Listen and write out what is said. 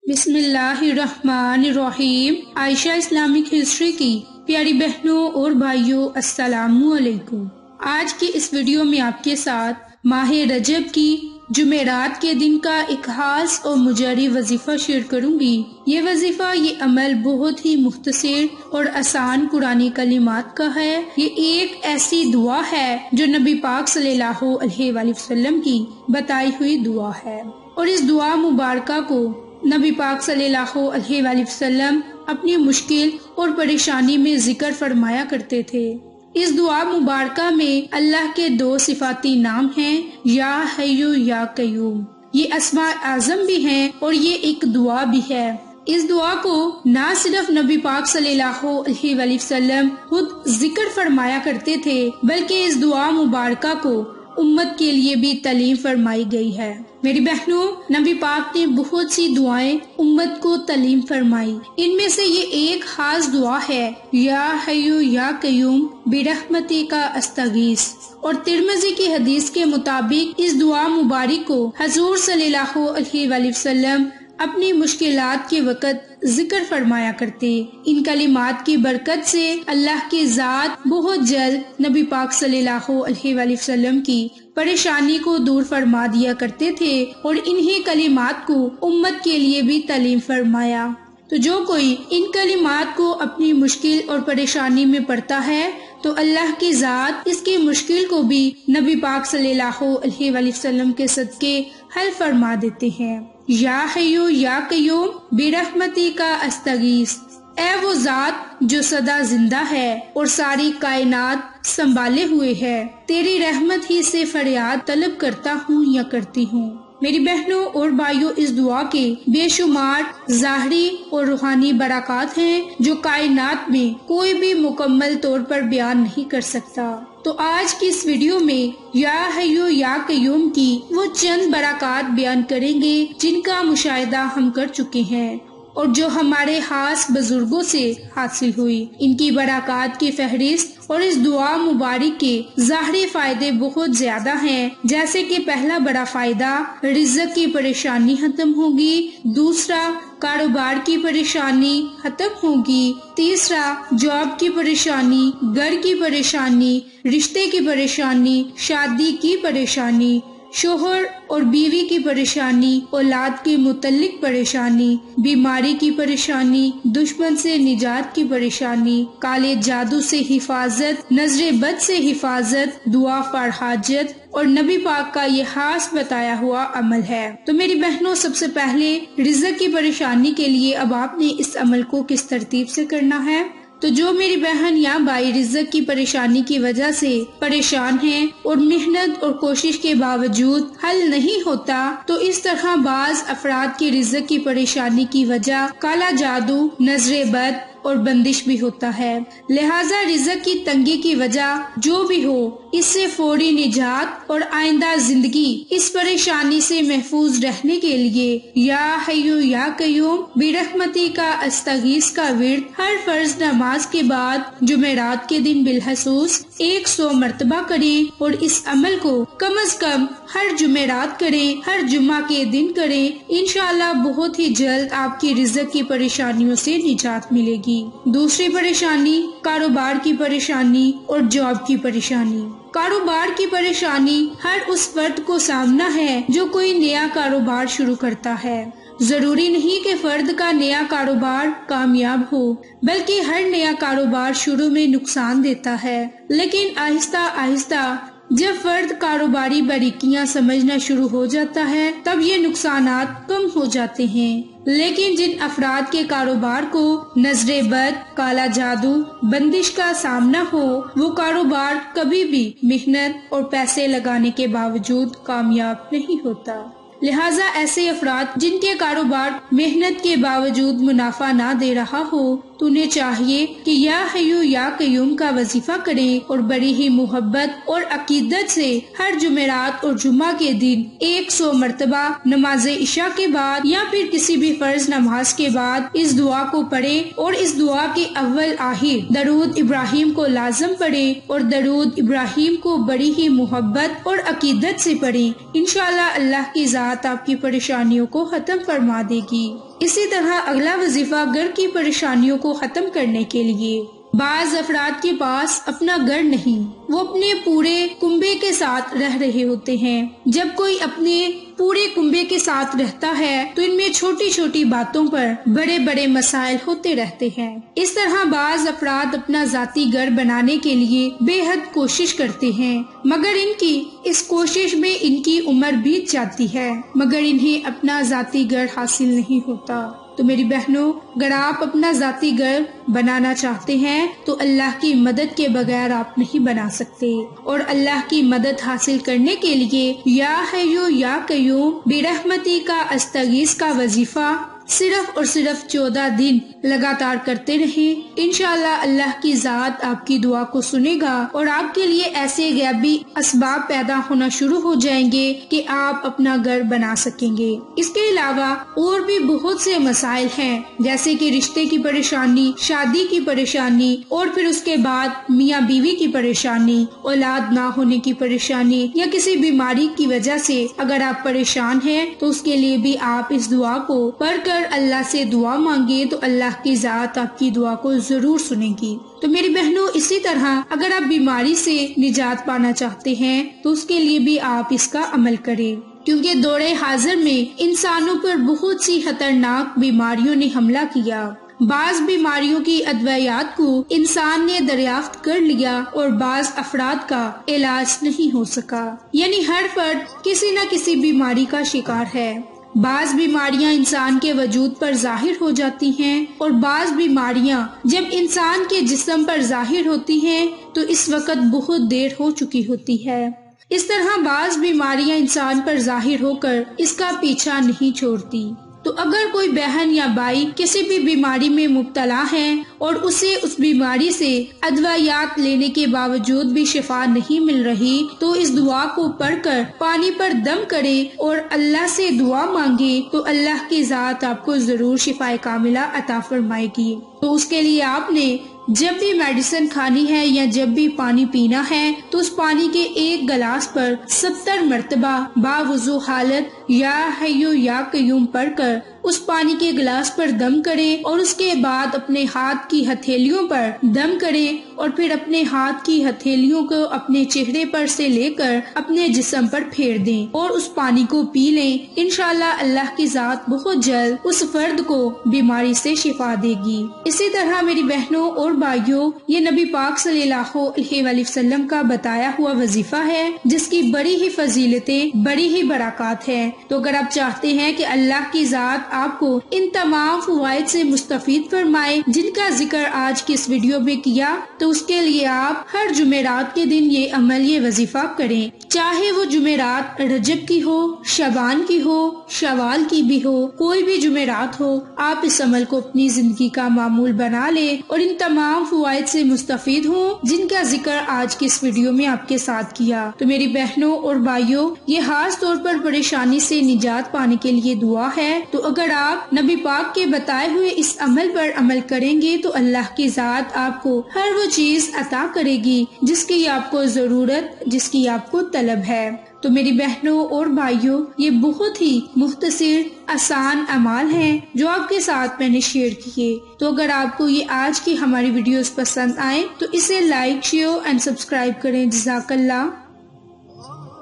بسم اللہ الرحمن الرحیم۔ عائشہ اسلامک ہسٹری کی پیاری بہنوں اور بھائیوں، السلام علیکم۔ آج کی اس ویڈیو میں آپ کے ساتھ ماہ رجب کی جمعرات کے دن کا ایک خاص اور مجری وظیفہ شیئر کروں گی۔ یہ وظیفہ، یہ عمل بہت ہی مختصر اور آسان قرآنی کلمات کا ہے۔ یہ ایک ایسی دعا ہے جو نبی پاک صلی اللہ علیہ وآلہ وسلم کی بتائی ہوئی دعا ہے، اور اس دعا مبارکہ کو نبی پاک صلی اللہ علیہ وآلہ وسلم اپنی مشکل اور پریشانی میں ذکر فرمایا کرتے تھے۔ اس دعا مبارکہ میں اللہ کے دو صفاتی نام ہیں، یا حیو یا قیوم۔ یہ اسماء اعظم بھی ہیں اور یہ ایک دعا بھی ہے۔ اس دعا کو نہ صرف نبی پاک صلی اللہ علیہ وآلہ وسلم خود ذکر فرمایا کرتے تھے، بلکہ اس دعا مبارکہ کو امت کے لیے بھی تعلیم فرمائی گئی ہے۔ میری بہنوں، نبی پاک نے بہت سی دعائیں امت کو تعلیم فرمائی۔ ان میں سے یہ ایک خاص دعا ہے، یا حیو یا قیوم برحمتک استغیث۔ اور ترمذی کی حدیث کے مطابق اس دعا مبارک کو حضور صلی اللہ علیہ وآلہ وسلم اپنی مشکلات کے وقت ذکر فرمایا کرتے۔ ان کلمات کی برکت سے اللہ کی ذات بہت جلد نبی پاک صلی اللہ علیہ وآلہ وسلم کی پریشانی کو دور فرما دیا کرتے تھے، اور انہی کلمات کو امت کے لیے بھی تعلیم فرمایا۔ تو جو کوئی ان کلمات کو اپنی مشکل اور پریشانی میں پڑھتا ہے تو اللہ کی ذات اس کی مشکل کو بھی نبی پاک صلی اللہ علیہ وآلہ وسلم کے صدقے حل فرما دیتے ہیں۔ یا حیو یا قیوم برحمتک استغیث۔ اے وہ ذات جو سدا زندہ ہے اور ساری کائنات سنبھالے ہوئے ہے، تیری رحمت ہی سے فریاد طلب کرتا ہوں یا کرتی ہوں۔ میری بہنوں اور بھائیوں، اس دعا کے بے شمار ظاہری اور روحانی برکات ہیں جو کائنات میں کوئی بھی مکمل طور پر بیان نہیں کر سکتا۔ تو آج کی اس ویڈیو میں یا حیو یا قیوم کی وہ چند برکات بیان کریں گے جن کا مشاہدہ ہم کر چکے ہیں اور جو ہمارے خاص بزرگوں سے حاصل ہوئی۔ ان کی برکات کی فہرست اور اس دعا مبارک کے ظاہری فائدے بہت زیادہ ہیں، جیسے کہ پہلا بڑا فائدہ، رزق کی پریشانی ختم ہوگی۔ دوسرا، کاروبار کی پریشانی ختم ہوگی۔ تیسرا، جاب کی پریشانی، گھر کی پریشانی، رشتے کی پریشانی، شادی کی پریشانی، شوہر اور بیوی کی پریشانی، اولاد کے متعلق پریشانی، بیماری کی پریشانی، دشمن سے نجات کی پریشانی، کالے جادو سے حفاظت، نظر بد سے حفاظت، دعا فار حاجت، اور نبی پاک کا یہ خاص بتایا ہوا عمل ہے۔ تو میری بہنوں، سب سے پہلے رزق کی پریشانی کے لیے اب آپ نے اس عمل کو کس ترتیب سے کرنا ہے؟ تو جو میری بہن یا بھائی رزق کی پریشانی کی وجہ سے پریشان ہیں اور محنت اور کوشش کے باوجود حل نہیں ہوتا، تو اس طرح بعض افراد کی رزق کی پریشانی کی وجہ کالا جادو، نظر بد اور بندش بھی ہوتا ہے۔ لہٰذا رزق کی تنگی کی وجہ جو بھی ہو، اس سے فوری نجات اور آئندہ زندگی اس پریشانی سے محفوظ رہنے کے لیے یا حیو یا قیوم برحمتک استغیث کا ورد ہر فرض نماز کے بعد جمعرات کے دن بالخصوص 100 مرتبہ کریں، اور اس عمل کو کم از کم ہر جمعرات کریں، ہر جمعہ کے دن کریں۔ انشاءاللہ بہت ہی جلد آپ کی رزق کی پریشانیوں سے نجات ملے گی۔ دوسری پریشانی، کاروبار کی پریشانی اور جاب کی پریشانی۔ کاروبار کی پریشانی ہر اس فرد کو سامنا ہے جو کوئی نیا کاروبار شروع کرتا ہے۔ ضروری نہیں کہ فرد کا نیا کاروبار کامیاب ہو، بلکہ ہر نیا کاروبار شروع میں نقصان دیتا ہے، لیکن آہستہ آہستہ جب فرد کاروباری باریکیاں سمجھنا شروع ہو جاتا ہے تب یہ نقصانات کم ہو جاتے ہیں۔ لیکن جن افراد کے کاروبار کو نظر بد، کالا جادو، بندش کا سامنا ہو، وہ کاروبار کبھی بھی محنت اور پیسے لگانے کے باوجود کامیاب نہیں ہوتا۔ لہٰذا ایسے افراد جن کے کاروبار محنت کے باوجود منافع نہ دے رہا ہو، تو انہیں چاہیے کہ یا حیو یا قیوم کا وظیفہ کریں اور بڑی ہی محبت اور عقیدت سے ہر جمعرات اور جمعہ کے دن 100 مرتبہ نماز عشاء کے بعد یا پھر کسی بھی فرض نماز کے بعد اس دعا کو پڑھیں، اور اس دعا کے اول آخر درود ابراہیم کو لازم پڑھیں، اور درود ابراہیم کو بڑی ہی محبت اور عقیدت سے پڑھیں۔ انشاءاللہ اللہ کی ذات آپ کی پریشانیوں کو ختم فرما دے گی۔ اسی طرح اگلا وظیفہ گھر کی پریشانیوں کو ختم کرنے کے لیے۔ بعض افراد کے پاس اپنا گھر نہیں، وہ اپنے پورے کنبے کے ساتھ رہ رہے ہوتے ہیں۔ جب کوئی اپنے پورے کنبے کے ساتھ رہتا ہے تو ان میں چھوٹی چھوٹی باتوں پر بڑے بڑے مسائل ہوتے رہتے ہیں۔ اس طرح بعض افراد اپنا ذاتی گھر بنانے کے لیے بے حد کوشش کرتے ہیں، مگر ان کی اس کوشش میں ان کی عمر بیت جاتی ہے، مگر انہیں اپنا ذاتی گھر حاصل نہیں ہوتا۔ تو میری بہنوں، اگر آپ اپنا ذاتی گھر بنانا چاہتے ہیں تو اللہ کی مدد کے بغیر آپ نہیں بنا سکتے، اور اللہ کی مدد حاصل کرنے کے لیے یا حیو یا قیوم برحمتی کا استغیث کا وظیفہ صرف اور صرف 14 دن لگاتار کرتے رہیں۔ انشاءاللہ اللہ کی ذات آپ کی دعا کو سنے گا اور آپ کے لیے ایسے غیبی اسباب پیدا ہونا شروع ہو جائیں گے کہ آپ اپنا گھر بنا سکیں گے۔ اس کے علاوہ اور بھی بہت سے مسائل ہیں، جیسے کہ رشتے کی پریشانی، شادی کی پریشانی، اور پھر اس کے بعد میاں بیوی کی پریشانی، اولاد نہ ہونے کی پریشانی، یا کسی بیماری کی وجہ سے اگر آپ پریشان ہیں تو اس کے لیے بھی آپ اس دعا کو پڑھ کر اللہ سے دعا مانگے تو اللہ کی ذات آپ کی دعا کو ضرور سنے گی۔ تو میری بہنوں، اسی طرح اگر آپ بیماری سے نجات پانا چاہتے ہیں تو اس کے لیے بھی آپ اس کا عمل کریں، کیونکہ دور حاضر میں انسانوں پر بہت سی خطرناک بیماریوں نے حملہ کیا۔ بعض بیماریوں کی ادویات کو انسان نے دریافت کر لیا اور بعض افراد کا علاج نہیں ہو سکا، یعنی ہر فرد کسی نہ کسی بیماری کا شکار ہے۔ بعض بیماریاں انسان کے وجود پر ظاہر ہو جاتی ہیں، اور بعض بیماریاں جب انسان کے جسم پر ظاہر ہوتی ہیں تو اس وقت بہت دیر ہو چکی ہوتی ہے۔ اس طرح بعض بیماریاں انسان پر ظاہر ہو کر اس کا پیچھا نہیں چھوڑتی۔ تو اگر کوئی بہن یا بھائی کسی بھی بیماری میں مبتلا ہے اور اسے اس بیماری سے ادویات لینے کے باوجود بھی شفا نہیں مل رہی تو اس دعا کو پڑھ کر پانی پر دم کرے اور اللہ سے دعا مانگے تو اللہ کی ذات آپ کو ضرور شفا کاملہ عطا فرمائے گی۔ تو اس کے لیے آپ نے جب بھی میڈیسن کھانی ہے یا جب بھی پانی پینا ہے تو اس پانی کے ایک گلاس پر 70 مرتبہ باوضو حالت یا حیو یا قیوم پڑھ کر اس پانی کے گلاس پر دم کریں، اور اس کے بعد اپنے ہاتھ کی ہتھیلیوں پر دم کریں، اور پھر اپنے ہاتھ کی ہتھیلیوں کو اپنے چہرے پر سے لے کر اپنے جسم پر پھیر دیں اور اس پانی کو پی لیں۔ انشاءاللہ اللہ کی ذات بہت جلد اس فرد کو بیماری سے شفا دے گی۔ اسی طرح میری بہنوں اور بھائیوں، یہ نبی پاک صلی اللہ علیہ وآلہ وسلم کا بتایا ہوا وظیفہ ہے جس کی بڑی ہی فضیلتیں، بڑی ہی برکات ہیں۔ تو اگر آپ چاہتے ہیں کہ اللہ کی ذات آپ کو ان تمام فوائد سے مستفید فرمائے جن کا ذکر آج کی اس ویڈیو میں کیا، تو اس کے لیے آپ ہر جمعرات کے دن یہ عمل، یہ وظیفہ کریں، چاہے وہ جمعرات رجب کی ہو، شعبان کی ہو، شوال کی بھی ہو، کوئی بھی جمعرات ہو، آپ اس عمل کو اپنی زندگی کا معمول بنا لیں اور ان تمام فوائد سے مستفید ہوں جن کا ذکر آج کی اس ویڈیو میں آپ کے ساتھ کیا۔ تو میری بہنوں اور بھائیوں، یہ خاص طور پر پریشانی سے نجات پانے کے لیے دعا ہے۔ تو اگر آپ نبی پاک کے بتائے ہوئے اس عمل پر عمل کریں گے تو اللہ کی ذات آپ کو ہر وہ چیز عطا کرے گی جس کی آپ کو ضرورت، جس کی آپ کو طلب ہے۔ تو میری بہنوں اور بھائیوں، یہ بہت ہی مختصر آسان اعمال ہیں جو آپ کے ساتھ میں نے شیئر کیے۔ تو اگر آپ کو یہ آج کی ہماری ویڈیوز پسند آئیں تو اسے لائک، شیئر اینڈ سبسکرائب کریں۔ جزاک اللہ۔